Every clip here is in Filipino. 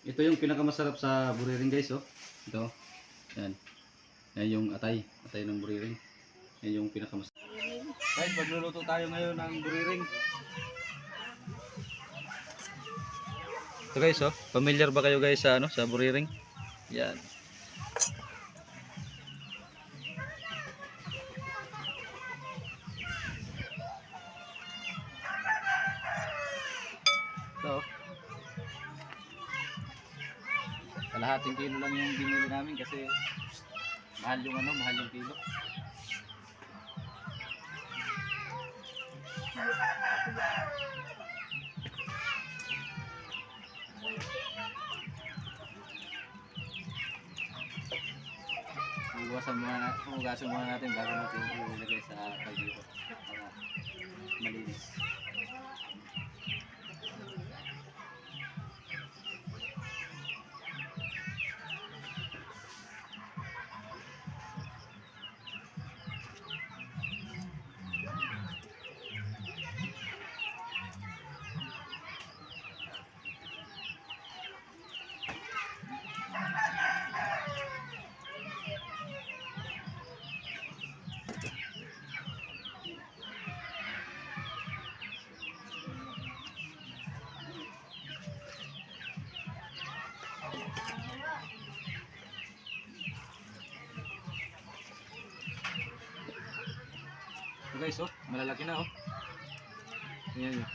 Ito yung pinakamasarap sa buriring guys, oh. Ito. Yan. Yan yung atay. Atay ng buriring. Yan yung pinakamasarap. Guys, magluluto tayo ngayon ng buriring. Ito guys, oh. Familiar ba kayo guys sa ano, sa buriring? Yan. Ito. Kalahating kilo lang yung binili namin kasi mahal yung ano, mahal yung kilo. Hugasan muna natin bago natin ilagay sa kaldero para malinis. So guys, oh, malalaki na oh. Ayan yun.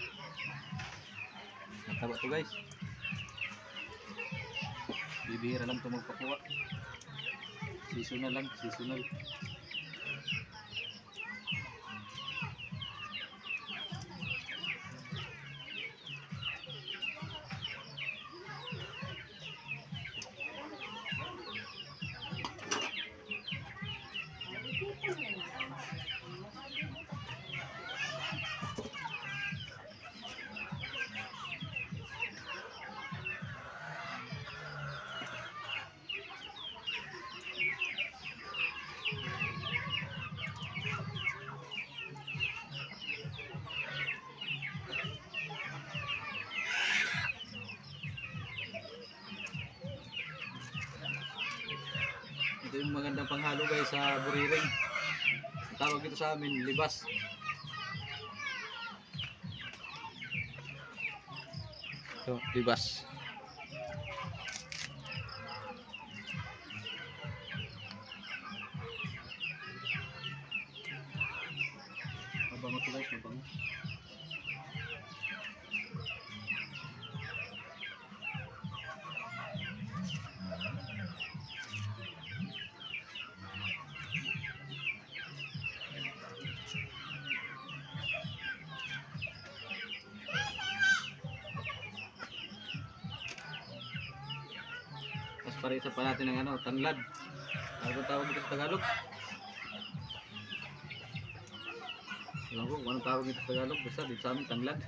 Mataba to guys. Bibihira lang ito magpakuha. Seasonal lang, seasonal. Ito yung magandang panghalo guys sa buriring. Tawag ito sa amin, libas. Ito, libas. Mabango ito guys, mabango. Tapos parisa pa natin ng ano, tanglad. Ano ba tawag dito sa Tagalog? Ewan ko kung anong tawag dito sa Tagalog. Basta dito sa amin, tanglad.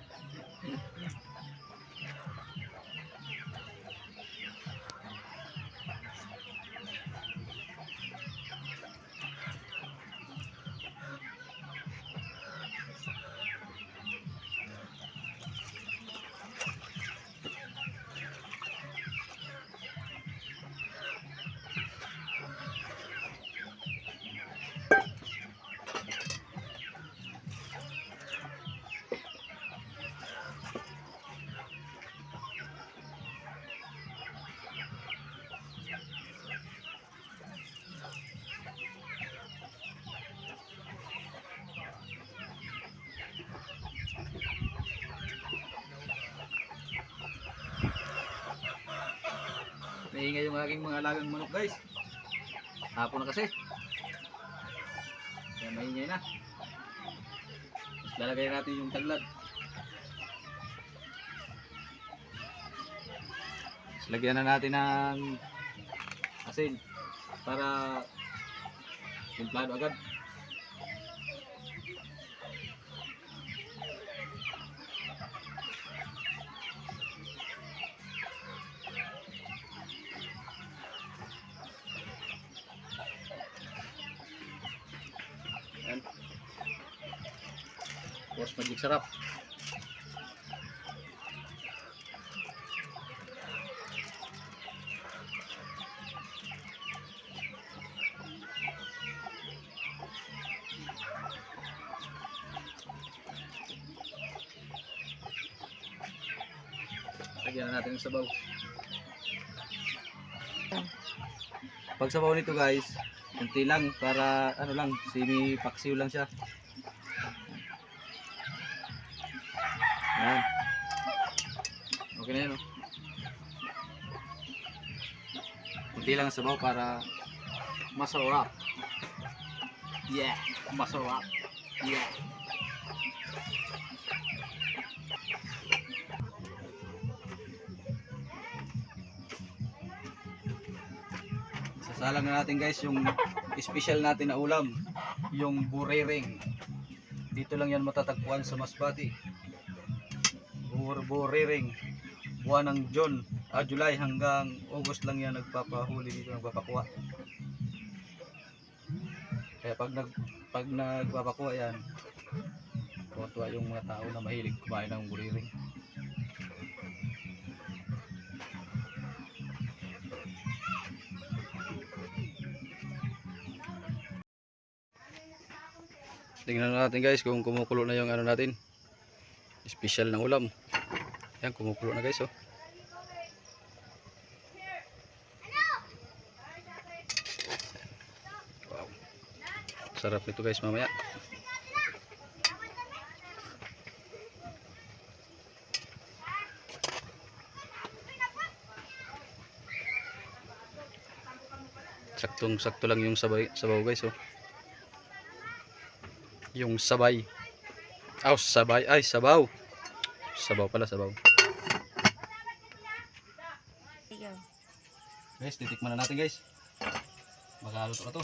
Naingay yung aking mga alagang manok guys. Hapon na kasi. Kaya maingay na. Tapos lalagay natin yung tanglad. Tapos lagyan na natin ng asin para timplado agad. Boss Magic sarap. Lagyan na natin yung sabaw. Pag sabaw nito guys, kunti lang para ano lang, semi-paksiw lang siya. Ayan. Okay na yun, oh. Kunti lang ang sabaw para masarap. Yeah, masarap. Yeah. Sasalang na natin guys yung special natin na ulam, yung buriring. Dito lang yan matatagpuan sa Masbate. Buriring. Buwan ng July hanggang August lang yan nagpapahuli dito, nagpapakuha. Kaya pag nagpapakuha yan, tuwa yung mga tao na mahilig kumain ng buriring. Tingnan natin guys kung kumukulo na yung ano natin, special na ulam. Yan, kumukulo na guys, oh. Wow. Sarap nito guys mamaya. Saktong-sakto lang yung sabaw guys, oh. Yung sabay. Sabay. Ay, sabaw. Sabaw pala, sabaw. Guys, titikman na natin guys. Maghaluto na to.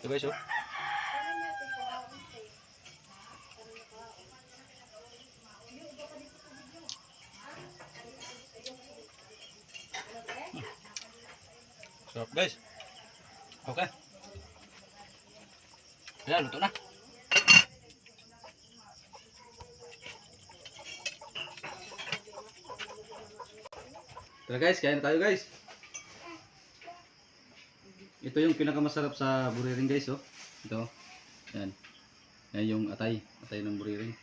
Ito guys, oh. Sarap guys. Okay. Ayan, luto na. Tara guys, kain na tayo guys. Ito yung pinakamasarap sa buriring guys, oh. Ito. Yan. Yan yung atay ng buriring.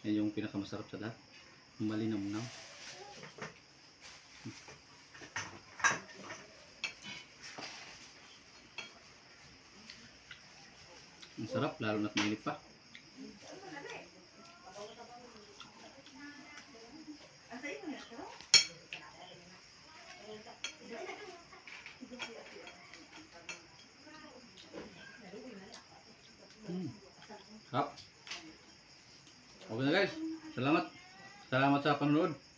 Yan yung pinakamasarap sa lahat. Malinamnam. Ang sarap, lalo na't mainit pa. Sarap. Okay na guys. Salamat. Salamat sa panonood.